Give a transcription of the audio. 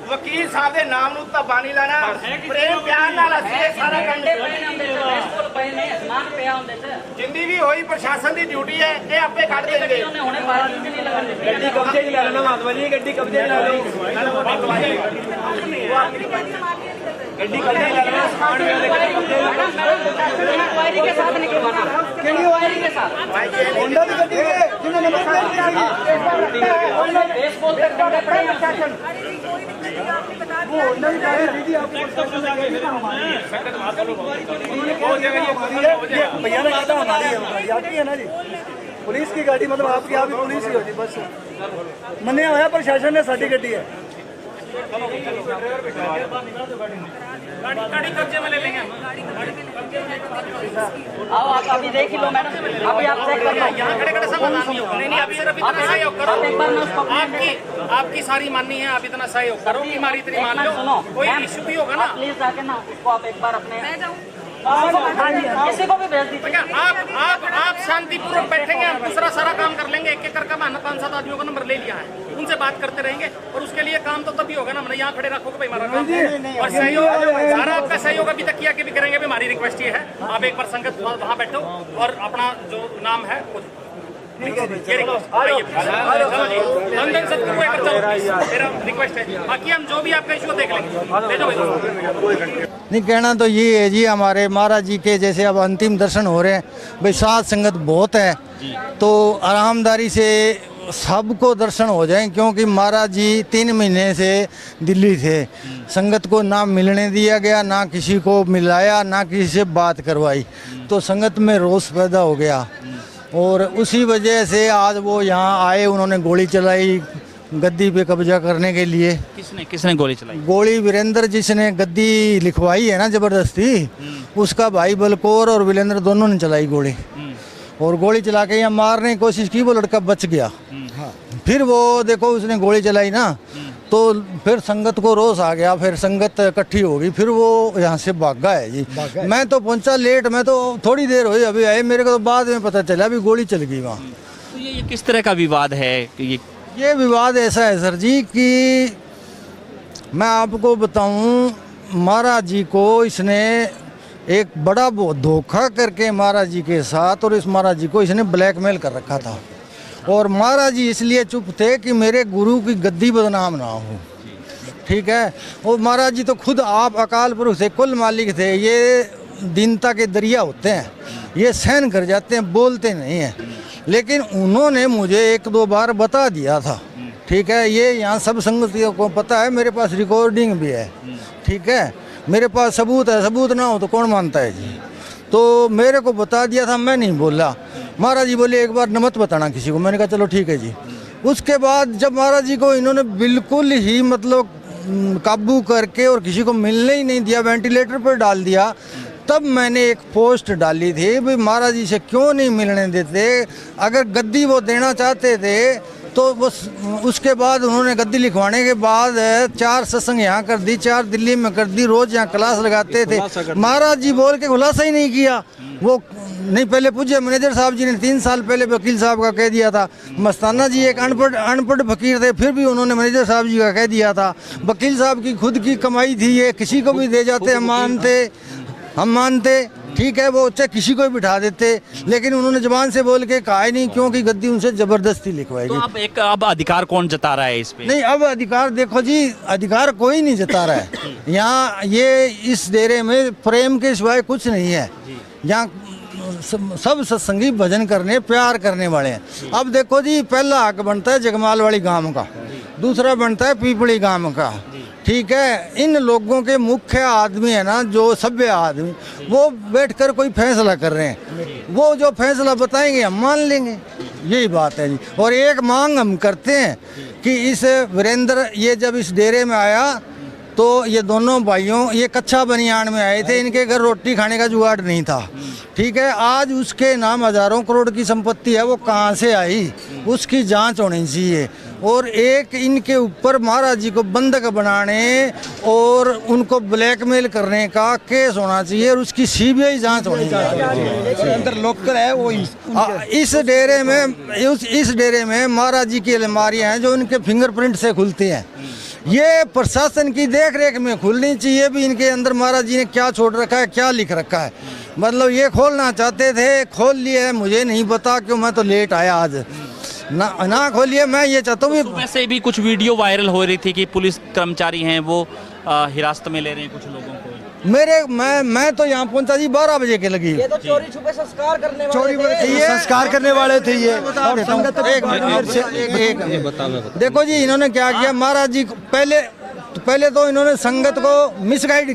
वकील साहब के नाम नूं तां बानी लाना प्रेम प्यार नाल असीं ये सारा काम जिंदी भी होई प्रशासन की ड्यूटी है ये आपे कट देंगे गड्डी कब्जे च ले लो महात्मा जी गड्डी कब्जे च ले लो गड्डी कब्जे च ले लो वायरी के साथ निकलवाना केड़ी वायरी के साथ होंडा की गड्डी है जिन्होंने नंबर प्लेट लगाई है देश बोल करके अपना प्रशासन वो होंडा की गाड़ी दीदी आपको संगत बात करो हो जाएगा ये भैया ने कहा हमारी है आपकी है ना जी पुलिस की गाड़ी मतलब आपकी आप ही पुलिस ही होती बस मन्ने होया प्रशासन ने साडी गड्डी है गाड़ी कब्जे में ले लेंगे आओ आप अभी देख ही लो मैडम अभी आप चेक कर लो यहाँ खड़े खड़े सब नहीं नहीं आप सिर्फ इतना सहयोग करो आपकी सारी माननी है आप इतना सहयोग करो कि हमारी इतनी मान लो कोई इशू भी होगा ना प्लीज जाके ना उसको आप एक बार अपने किसी को भी भेज दीजिए आप शांतिपूर्वक बैठेंगे हम दूसरा सारा काम कर लेंगे एक एक करके मैंने 5-7 आदमियों का नंबर ले लिया है उनसे बात करते रहेंगे और उसके लिए काम तो तभी होगा ना मैंने यहाँ खड़े रखोगे भाई हमारा काम और सहयोग सारा आपका सहयोग अभी तक किया कि भी करेंगे भी हमारी रिक्वेस्ट ये है आप एक बार संगत वहाँ बैठो और अपना जो नाम है रिक्वेस्ट है बाकी हम जो भी आपका इशू देख लेंगे नहीं कहना तो ये है जी हमारे महाराज जी के जैसे अब अंतिम दर्शन हो रहे हैं भाई साथ संगत बहुत है तो आरामदारी से सबको दर्शन हो जाए क्योंकि महाराज जी 3 महीने से दिल्ली थे संगत को ना मिलने दिया गया ना किसी को मिलाया ना किसी से बात करवाई तो संगत में रोष पैदा हो गया और उसी वजह से आज वो यहाँ आए उन्होंने गोली चलाई गद्दी पे कब्जा करने के लिए। किसने गोली चलाई? गोली वीरेंद्र जिसने गद्दी लिखवाई है ना जबरदस्ती उसका भाई बलकौर और वीरेंद्र दोनों ने चलाई गोली और गोली चला के यहाँ मारने की कोशिश की वो लड़का बच गया। फिर वो देखो उसने गोली चलाई ना तो फिर संगत को रोष आ गया फिर संगत इकट्ठी हो गई फिर वो यहाँ से भागा है जी। मैं तो पहुँचा लेट मैं तो थोड़ी देर हुई अभी आए मेरे को तो बाद में पता चला अभी गोली चल गई वहाँ। तो ये किस तरह का विवाद है? ये विवाद ऐसा है सर जी कि मैं आपको बताऊं महाराज जी को इसने एक बड़ा धोखा करके महाराज जी के साथ और इस महाराज जी को इसने ब्लैकमेल कर रखा था और महाराज जी इसलिए चुप थे कि मेरे गुरु की गद्दी बदनाम ना हो। ठीक है और महाराज जी तो खुद आप अकाल पुरुष थे कुल मालिक थे ये दीनता के दरिया होते हैं ये सहन कर जाते हैं बोलते नहीं हैं लेकिन उन्होंने मुझे 1-2 बार बता दिया था। ठीक है ये यहाँ सब संगतियों को पता है मेरे पास रिकॉर्डिंग भी है। ठीक है मेरे पास सबूत है सबूत ना हो तो कौन मानता है जी तो मेरे को बता दिया था मैं नहीं बोला। महाराज जी बोले एक बार न मत बताना किसी को मैंने कहा चलो ठीक है जी। उसके बाद जब महाराज जी को इन्होंने बिल्कुल ही मतलब काबू करके और किसी को मिलने ही नहीं दिया वेंटिलेटर पर डाल दिया तब मैंने एक पोस्ट डाली थी भाई महाराज जी से क्यों नहीं मिलने देते अगर गद्दी वो देना चाहते थे तो बस उसके बाद उन्होंने गद्दी लिखवाने के बाद 4 सत्संग यहाँ कर दी 4 दिल्ली में कर दी रोज यहाँ क्लास लगाते थे महाराज जी बोल के खुलासा ही नहीं किया वो नहीं पहले पूछे मैनेजर साहब जी ने 3 साल पहले वकील साहब का कह दिया था मस्ताना जी एक अनपढ़ फकीर थे फिर भी उन्होंने मैनेजर साहब जी का कह दिया था वकील साहब की खुद की कमाई थी ये किसी को भी दे जाते हम मानते ठीक है वो चाहे किसी को भी बिठा देते लेकिन उन्होंने जबान से बोल के कहा ही नहीं क्योंकि गद्दी उनसे जबरदस्ती लिखवाई गई। तो अब अधिकार कौन जता रहा है इस पे? नहीं अब अधिकार देखो जी अधिकार कोई नहीं जता रहा है यहाँ ये इस डेरे में प्रेम के सिवाय कुछ नहीं है। यहाँ सब सत्संगी भजन करने प्यार करने वाले हैं। अब देखो जी पहला हक बनता है जगमाल वाली गांव का दूसरा बनता है पीपली गांव का। ठीक है इन लोगों के मुख्य आदमी है ना जो सभ्य आदमी वो बैठकर कोई फैसला कर रहे हैं वो जो फैसला बताएंगे हम मान लेंगे यही बात है जी। और एक मांग हम करते हैं कि इस वीरेंद्र ये जब इस डेरे में आया तो ये दोनों भाइयों ये कच्चा बनियान में आए थे इनके घर रोटी खाने का जुगाड़ नहीं था। ठीक है आज उसके नाम हजारों करोड़ की संपत्ति है वो कहाँ से आई उसकी जांच होनी चाहिए और एक इनके ऊपर महाराज जी को बंधक बनाने और उनको ब्लैकमेल करने का केस होना चाहिए और उसकी सीबीआई जांच होनी चाहिए। अंदर लोकल है वो इस डेरे में महाराज जी की अलमारियां हैं जो उनके फिंगरप्रिंट से खुलती हैं। ये प्रशासन की देख रेख में खुलनी चाहिए भी इनके अंदर महाराज जी ने क्या छोड़ रखा है, क्या लिख रखा है। मतलब ये खोलना चाहते थे, खोल लिए है, मुझे नहीं पता क्यों, मैं तो लेट आया आज। ना खोलिए, मैं ये चाहता हूँ। वैसे भी कुछ वीडियो वायरल हो रही थी कि पुलिस कर्मचारी हैं वो हिरासत में ले रहे हैं कुछ लोगों को। मैं तो यहाँ पहुंचा जी 12 बजे के लगी। ये तो चोरी छुपे संस्कार करने वाले चोरी थे। ये संस्कार करने वाले थे ये। देखो जी इन्होंने क्या किया महाराज जी, पहले तो इन्होंने संगत को मिसगाइड